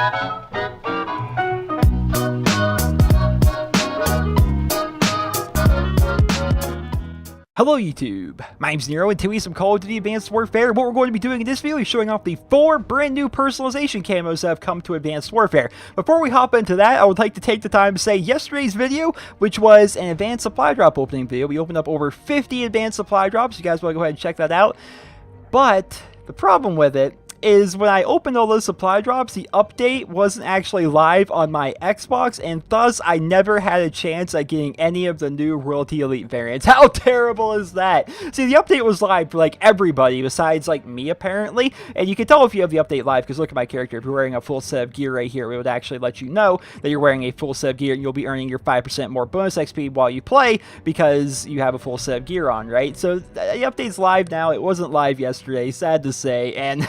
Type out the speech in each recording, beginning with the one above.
Hello YouTube, my name's Nero and today some Call of Duty Advanced Warfare. What we're going to be doing in this video is showing off the 4 brand new personalization camos that have come to Advanced Warfare. Before we hop into that, I would like to take the time to say yesterday's video, which was an advanced supply drop opening video, we opened up over 50 advanced supply drops. You guys want to go ahead and check that out. But the problem with it is when I opened all those supply drops, the update wasn't actually live on my Xbox, and thus I never had a chance at getting any of the new Royalty Elite variants. How terrible is that? See, the update was live for like everybody besides like me apparently, and you can tell if you have the update live because look at my character. If you're wearing a full set of gear right here, it would actually let you know that you're wearing a full set of gear and you'll be earning your 5% more bonus XP while you play because you have a full set of gear on, right? So the update's live now. It wasn't live yesterday, sad to say, and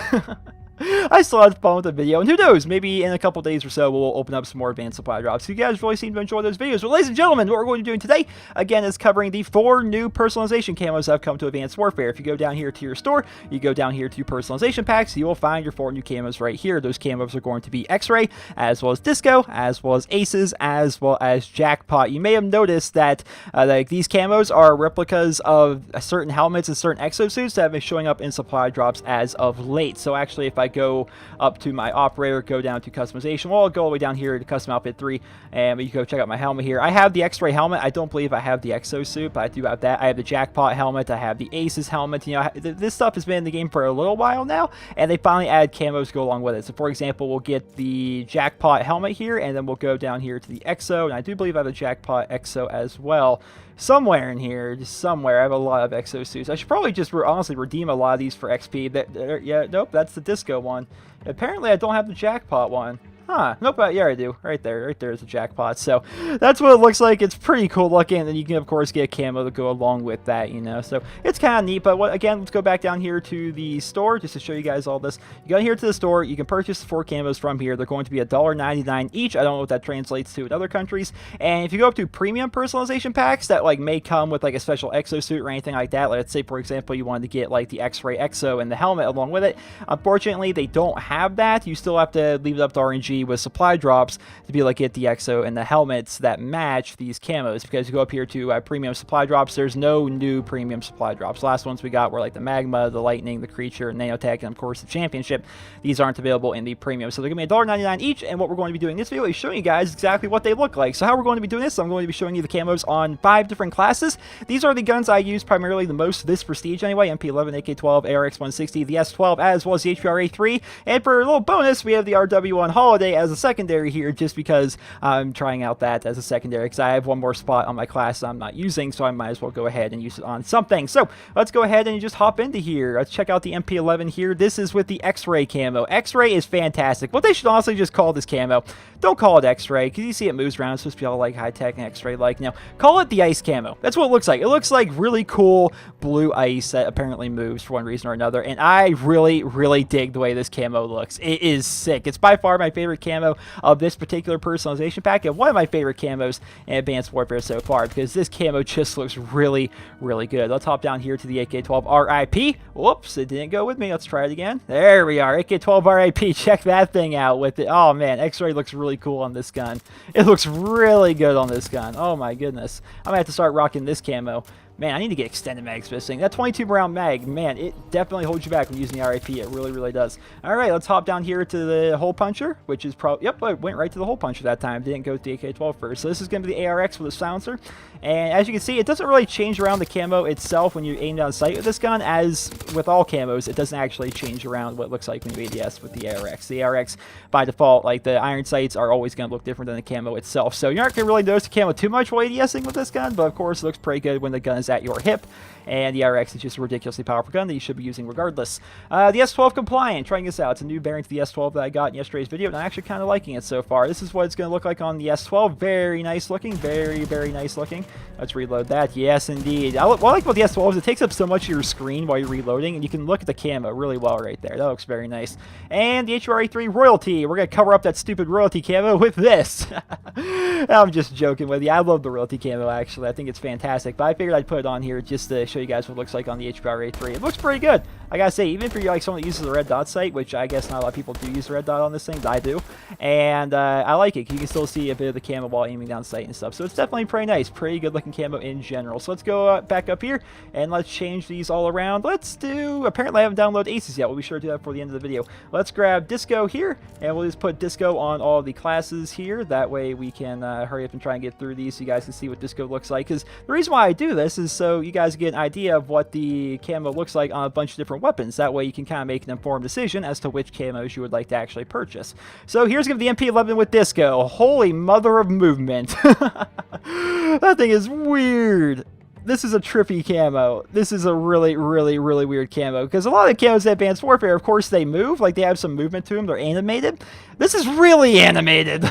I still had fun with the video, and who knows, maybe in a couple days or so we'll open up some more advanced supply drops. You guys really seem to enjoy those videos. But ladies and gentlemen, what we're going to be doing today, again, is covering the 4 new personalization camos that have come to Advanced Warfare. If you go down here to your store, you go down here to personalization packs, you will find your 4 new camos right here. Those camos are going to be X-Ray, as well as Disco, as well as Aces, as well as Jackpot. You may have noticed that like these camos are replicas of certain helmets and certain exosuits that have been showing up in supply drops as of late. So actually, if I go up to my operator, go down to customization, well, I'll go all the way down here to custom outfit 3, and you can go check out my helmet here. I have the X-Ray helmet. I don't believe I have the exosuit, but I do have that. I have the Jackpot helmet. I have the Aces helmet. You know, this stuff has been in the game for a little while now, and they finally add camos to go along with it. So for example, we'll get the Jackpot helmet here, and then we'll go down here to the EXO, and I do believe I have a Jackpot EXO as well. Somewhere in here, just somewhere, I have a lot of exosuits. I should probably just honestly redeem a lot of these for XP. Yeah, nope, that's the Disco one. Apparently, I don't have the Jackpot one. Huh, nope, yeah, I do. Right there is the Jackpot. So, that's what it looks like. It's pretty cool looking, and then you can, of course, get a camo to go along with that, you know. So, it's kind of neat, but again, let's go back down here to the store, just to show you guys all this. You go here to the store, you can purchase the 4 camos from here. They're going to be $1.99 each. I don't know what that translates to in other countries. And if you go up to premium personalization packs that, like, may come with, like, a special exosuit or anything like that, like, let's say, for example, you wanted to get, like, the X-Ray EXO and the helmet along with it, unfortunately, they don't have that. You still have to leave it up to RNG with supply drops to be able to get the EXO and the helmets that match these camos, because you go up here to premium supply drops, there's no new premium supply drops. Last ones we got were like the Magma, the Lightning, the Creature, Nanotech, and of course the Championship. These aren't available in the premium, so they're going to be $1.99 each, and what we're going to be doing in this video is showing you guys exactly what they look like. So how we're going to be doing this, I'm going to be showing you the camos on 5 different classes. These are the guns I use primarily the most this prestige anyway: MP11, AK12, ARX-160, the S12, as well as the HPRA-3, and for a little bonus, we have the RW1 Holiday as a secondary here, just because I'm trying out that as a secondary, because I have one more spot on my class I'm not using, so I might as well go ahead and use it on something. So let's go ahead and just hop into here. Let's check out the MP11 here. This is with the X-Ray camo. X-Ray is fantastic. What they should honestly just call this camo, don't call it X-Ray, because you see it moves around. It's supposed to be all like high-tech and X-Ray like. Now call it the ice camo. That's what it looks like. It looks like really cool blue ice that apparently moves for one reason or another, and I really dig the way this camo looks. It is sick. It's by far my favorite camo of this particular personalization pack, and one of my favorite camos in Advanced Warfare so far, because this camo just looks really good. Let's hop down here to the AK-12 RIP. Whoops, it didn't go with me. Let's try it again. There we are. AK-12 RIP. Check that thing out with it. Oh man, X-Ray looks really cool on this gun. It looks really good on this gun. Oh my goodness. I'm gonna have to start rocking this camo. Man, I need to get extended mags for this thing. That 22 round mag, man, it definitely holds you back when using the RIP. It really does. All right, let's hop down here to the hole puncher, which is probably, yep, I went right to the hole puncher that time. Didn't go to the AK-12 first. So this is going to be the ARX with a silencer. And as you can see, it doesn't really change around the camo itself when you aim down sight with this gun. As with all camos, it doesn't actually change around what it looks like when you ADS with the ARX. The ARX, by default, like the iron sights are always going to look different than the camo itself. So you're not going to really notice the camo too much while ADSing with this gun, but of course it looks pretty good when the gun is at your hip. And the RX is just a ridiculously powerful gun that you should be using regardless. The S12 compliant, trying this out. It's a new variant of the S12 that I got in yesterday's video, and I'm actually kind of liking it so far. This is what it's going to look like on the S12. Very nice looking, very nice looking. Let's reload that. Yes, indeed. What I like about the S12 is it takes up so much of your screen while you're reloading, and you can look at the camo really well right there. That looks very nice. And the HRA3 Royalty. We're going to cover up that stupid Royalty camo with this. I'm just joking with you. I love the Royalty camo, actually. I think it's fantastic, but I figured I'd put it on here just to show you guys what it looks like on the HBR-A3. It looks pretty good. I gotta say, even if you're like someone that uses the red dot sight, which I guess not a lot of people do use the red dot on this thing, but I do, and I like it. You can still see a bit of the camo while aiming down sight and stuff. So it's definitely pretty nice, pretty good looking camo in general. So let's go back up here and let's change these all around. Let's do, apparently I haven't downloaded Aces yet. We'll be sure to do that before the end of the video. Let's grab Disco here, and we'll just put Disco on all of the classes here. That way we can hurry up and try and get through these so you guys can see what Disco looks like. Because the reason why I do this is so you guys get an idea of what the camo looks like on a bunch of different weapons. That way you can kind of make an informed decision as to which camos you would like to actually purchase. So here's going to be the MP11 with Disco. Holy mother of movement. That thing is weird. This is a trippy camo. This is a really, really, really weird camo. Because a lot of the camos in Advanced Warfare, of course, they move. Like, they have some movement to them. They're animated. This is really animated.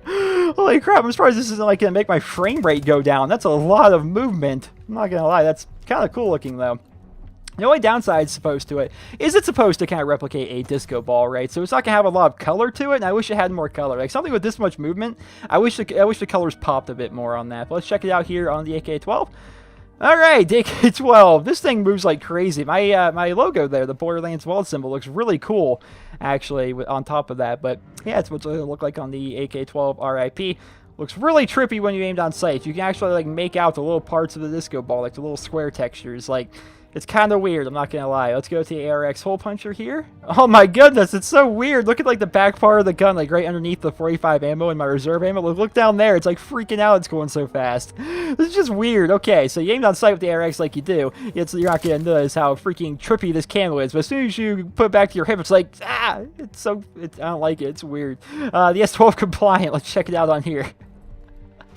Holy crap, I'm surprised this isn't, like, going to make my frame rate go down. That's a lot of movement. I'm not going to lie. That's kind of cool looking, though. The only downside supposed to it is it's supposed to kind of replicate a disco ball, right? So it's not going to have a lot of color to it, and I wish it had more color. Like, something with this much movement, I wish the colors popped a bit more on that. But let's check it out here on the AK-12. All right, AK-12. This thing moves like crazy. My my logo there, the Borderlands World symbol, looks really cool, actually, on top of that. But yeah, it's what it's going to look like on the AK-12 RIP. Looks really trippy when you aim down sight. You can actually, like, make out the little parts of the disco ball, like the little square textures. Like, it's kind of weird, I'm not going to lie. Let's go to the ARX hole puncher here. Oh my goodness, it's so weird. Look at, like, the back part of the gun, like, right underneath the 45 ammo and my reserve ammo. Look down there. It's, like, freaking out. It's going so fast. This is just weird. Okay, so you aim down sight with the ARX like you do. You're not going to notice how freaking trippy this camo is. But as soon as you put it back to your hip, it's like, I don't like it. It's weird. The S12 compliant. Let's check it out on here.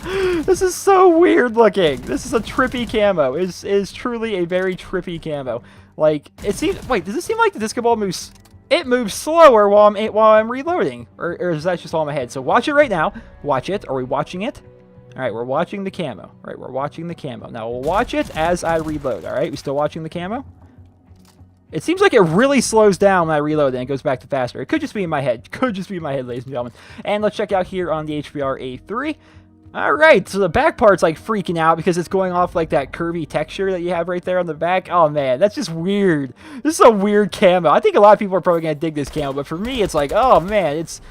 This is so weird looking. This is a trippy camo. It is truly a very trippy camo. Like, it seems... Wait, does it seem like the disco ball moves... It moves slower while I'm reloading. Or is that just all in my head? So watch it right now. Watch it. Are we watching it? Alright, we're watching the camo. Alright, we're watching the camo. Now, we'll watch it as I reload. Alright, we still watching the camo? It seems like it really slows down when I reload and it goes back to faster. It could just be in my head. Could just be in my head, ladies and gentlemen. And let's check out here on the HBR-A3. Alright, so the back part's like freaking out because it's going off like that curvy texture that you have right there on the back. Oh man, that's just weird. This is a weird camo. I think a lot of people are probably going to dig this camo, but for me it's like, oh man, it's...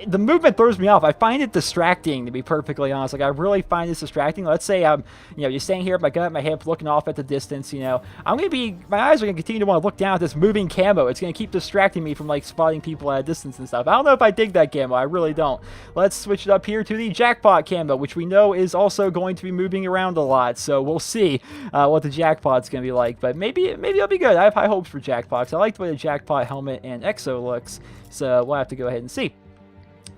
The movement throws me off. I find it distracting, to be perfectly honest. Like, I really find this distracting. Let's say I'm, just staying here with my gun at my hip, looking off at the distance, I'm going to be, my eyes are going to continue to want to look down at this moving camo. It's going to keep distracting me from, like, spotting people at a distance and stuff. I don't know if I dig that camo. I really don't. Let's switch it up here to the Jackpot camo, which we know is also going to be moving around a lot. So we'll see what the Jackpot's going to be like. But maybe it'll be good. I have high hopes for Jackpots. I like the way the Jackpot helmet and exo looks. So we'll have to go ahead and see.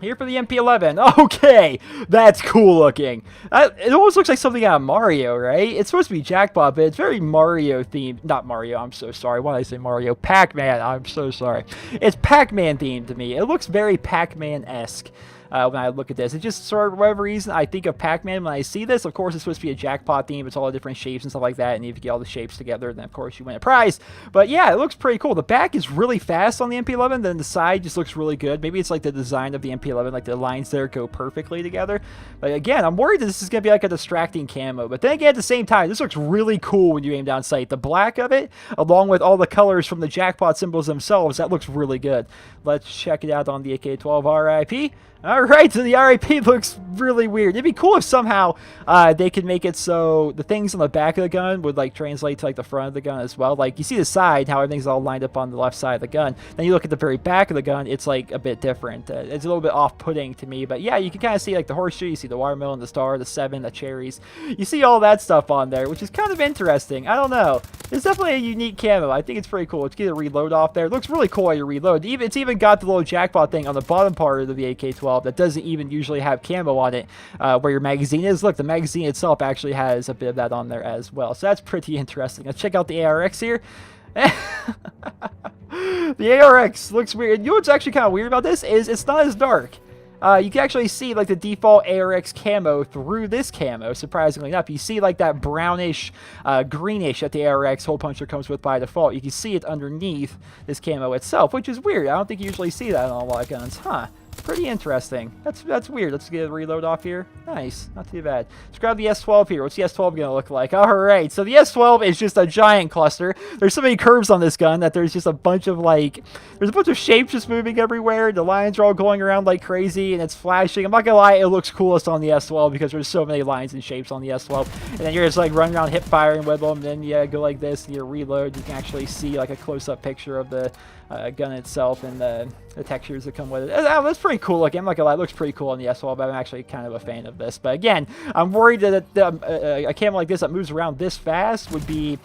Here for the MP11. Okay, that's cool looking. It almost looks like something out of Mario, right? It's supposed to be Jackpot, but it's very Mario themed. Not Mario, I'm so sorry. Why did I say Mario? Pac-Man, I'm so sorry. It's Pac-Man themed to me. It looks very Pac-Man-esque. When I look at this, it just for whatever reason I think of Pac-Man when I see this. Of course, it's supposed to be a Jackpot theme. It's all the different shapes and stuff like that, and if you get all the shapes together, then of course you win a prize. But yeah, it looks pretty cool. The back is really fast on the MP11, then the side just looks really good. Maybe it's like the design of the MP11, like the lines there go perfectly together. But again, I'm worried that this is gonna be like a distracting camo. But then again, at the same time, this looks really cool when you aim down sight. The black of it, along with all the colors from the Jackpot symbols themselves, that looks really good. Let's check it out on the AK-12 RIP. Alright, so the RIP looks really weird. It'd be cool if somehow they could make it so the things on the back of the gun would like translate to like the front of the gun as well. Like you see the side, how everything's all lined up on the left side of the gun. Then you look at the very back of the gun, it's like a bit different. It's a little bit off-putting to me. But yeah, you can kind of see like the horseshoe, you see the watermelon, the star, the 7, the cherries. You see all that stuff on there, which is kind of interesting. I don't know. It's definitely a unique camo. I think it's pretty cool. Let's get a reload off there. It looks really cool while you reload. It's even got the little Jackpot thing on the bottom part of the AK-12 that doesn't even usually have camo on it, where your magazine is. Look, the magazine itself actually has a bit of that on there as well. So that's pretty interesting. Let's check out the ARX here. The ARX looks weird. You know what's actually kind of weird about this is it's not as dark. You can actually see like the default ARX camo through this camo, surprisingly enough. You see like that brownish, greenish that the ARX hole puncher comes with by default. You can see it underneath this camo itself, which is weird. I don't think you usually see that on a lot of guns. Huh. Pretty interesting. That's weird. Let's get a reload off here. Nice. Not too bad. Let's grab the S12 here. What's the S12 going to look like? All right. So the S12 is just a giant cluster. There's so many curves on this gun that there's just a bunch of, like, there's a bunch of shapes just moving everywhere. The lines are all going around like crazy, and it's flashing. I'm not going to lie, it looks coolest on the S12 because there's so many lines and shapes on the S12. And then you're just, like, running around hip firing with them. And then you go like this, and you reload. You can actually see, like, a close-up picture of the gun itself and the textures that come with it. That's pretty cool looking. I'm not gonna lie, it looks pretty cool on the S12, but I'm actually kind of a fan of this. But again, I'm worried that a camo like this that moves around this fast would be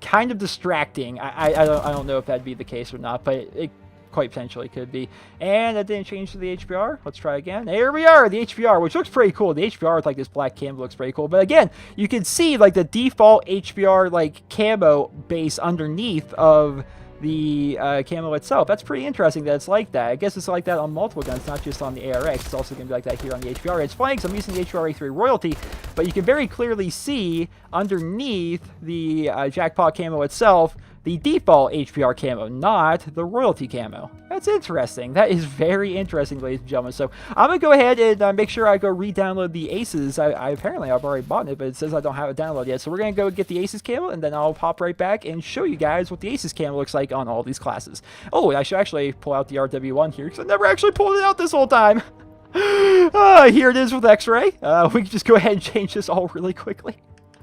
kind of distracting. I don't know if that'd be the case or not, but it quite potentially could be. And that didn't change to the HBR. Let's try again. Here we are, the HBR, which looks pretty cool. The HBR with like this black camo looks pretty cool. But again, you can see like the default HBR like camo base underneath of the camo itself. That's pretty interesting that it's like that. I guess it's like that on multiple guns, not just on the ARX. It's also going to be like that here on the HBR. It's funny because I'm using the HBR A3 Royalty, but you can very clearly see underneath the Jackpot camo itself the default HBR camo, not the Royalty camo. That's interesting. That is very interesting, ladies and gentlemen. So I'm going to go ahead and make sure I go re-download the Aces. Apparently I've already bought it, but it says I don't have it downloaded yet. So we're going to go get the Aces camo, and then I'll pop right back and show you guys what the Aces camo looks like on all these classes. Oh, I should actually pull out the RW1 here, because I never actually pulled it out this whole time. Here it is with X-Ray. We can just go ahead and change this all really quickly.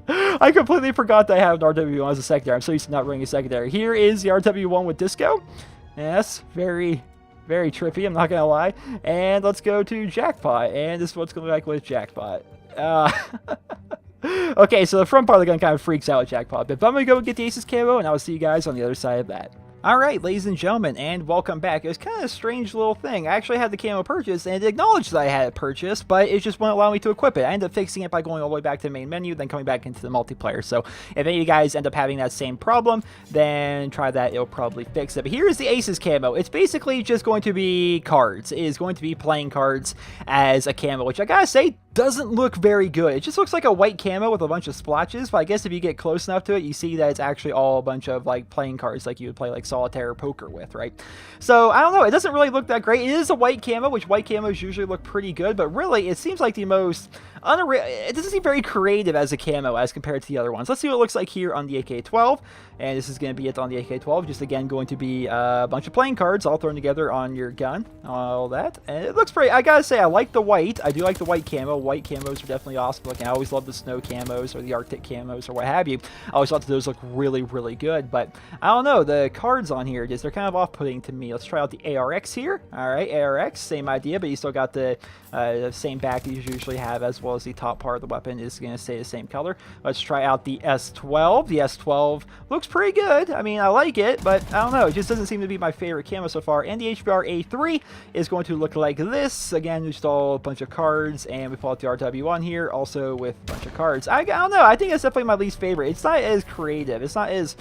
I completely forgot that I have an RW1 as a secondary. I'm so used to not running a secondary. Here is the RW1 with Disco. Yes, very, very trippy, I'm not going to lie. And let's go to Jackpot. And this is what's going to look like with Jackpot. Okay, so the front part of the gun kind of freaks out with Jackpot. But I'm going to go get the Aces camo, and I'll see you guys on the other side of that. Alright, ladies and gentlemen, and welcome back. It was kind of a strange little thing. I actually had the camo purchased, and it acknowledged that I had it purchased, but it just wouldn't allow me to equip it. I ended up fixing it by going all the way back to the main menu, then coming back into the multiplayer. So if any of you guys end up having that same problem, then try that. It'll probably fix it. But here's the Aces camo. It's basically just going to be cards. It is going to be playing cards as a camo, which I gotta say, doesn't look very good. It just looks like a white camo with a bunch of splotches, but I guess if you get close enough to it, you see that it's actually all a bunch of like playing cards like you would play like solitaire or poker with, right? So I don't know, it doesn't really look that great. It is a white camo, which white camos usually look pretty good, but really it seems like the most it doesn't seem very creative as a camo as compared to the other ones. Let's see what it looks like here on the AK-12, and this is going to be it on the AK-12, just again going to be a bunch of playing cards all thrown together on your gun, all that, and it looks pretty. I gotta say, I like the white. I do like the white camo. White camos are definitely awesome looking. I always love the snow camos or the Arctic camos or what have you. I always thought that those look really, really good, but I don't know, the cards on here, they're kind of off-putting to me. Let's try out the ARX here. All right, ARX, same idea, but you still got the same back that you usually have, as well as the top part of the weapon is going to stay the same color. Let's try out the S12. The S12 looks pretty good. I mean, I like it, but I don't know. It just doesn't seem to be my favorite camo so far. And the HBR A3 is going to look like this. Again, just all a bunch of cards, and we pull out the RW1 here, also with a bunch of cards. I don't know. I think it's definitely my least favorite. It's not as creative. It's not as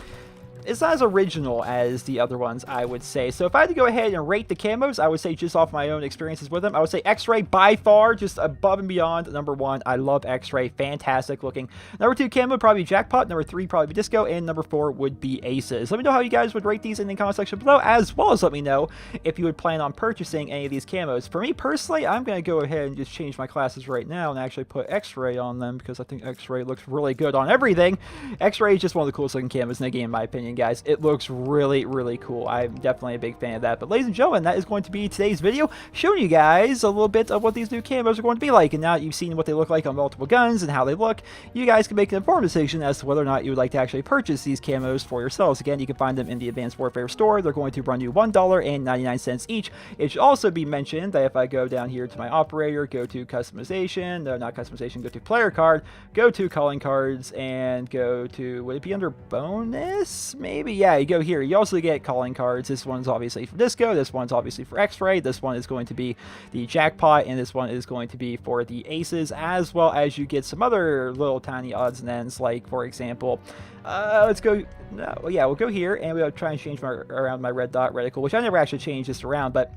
original as the other ones, I would say. So if I had to go ahead and rate the camos, I would say just off my own experiences with them, I would say X-Ray by far, just above and beyond number one. I love X-Ray, fantastic looking. Number two camo would probably be Jackpot, number three probably be Disco, and number four would be Aces. Let me know how you guys would rate these in the comment section below, as well as let me know if you would plan on purchasing any of these camos. For me personally, I'm going to go ahead and just change my classes right now and actually put X-Ray on them, because I think X-Ray looks really good on everything. X-Ray is just one of the coolest looking camos in the game, in my opinion, guys. It looks really, really cool. I'm definitely a big fan of that. But ladies and gentlemen, that is going to be today's video, showing you guys a little bit of what these new camos are going to be like. And now that you've seen what they look like on multiple guns and how they look, you guys can make an informed decision as to whether or not you would like to actually purchase these camos for yourselves. Again, you can find them in the Advanced Warfare store. They're going to run you $1.99 each. It should also be mentioned that if I go down here to my operator, go to customization, no, not customization, go to player card, go to calling cards, and go to, would it be under bonus? Maybe, yeah, you go here. You also get calling cards. This one's obviously for Disco, this one's obviously for X-Ray, this one is going to be the Jackpot, and this one is going to be for the Aces, as well as you get some other little tiny odds and ends, like, for example, let's go, no, yeah, we'll go here, and we'll try and change around my red dot reticle, which I never actually changed this around, but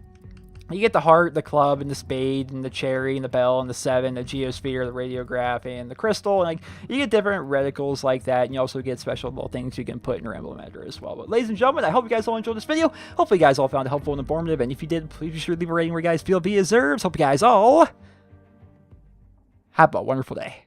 You get the heart, the club, and the spade, and the cherry, and the bell, and the 7, the geosphere, the radiograph, and the crystal. And like, you get different reticles like that, and you also get special little things you can put in your emblem editor as well. But ladies and gentlemen, I hope you guys all enjoyed this video. Hopefully you guys all found it helpful and informative, and if you did, please be sure to leave a rating where you guys feel it deserves. Hope you guys all have a wonderful day.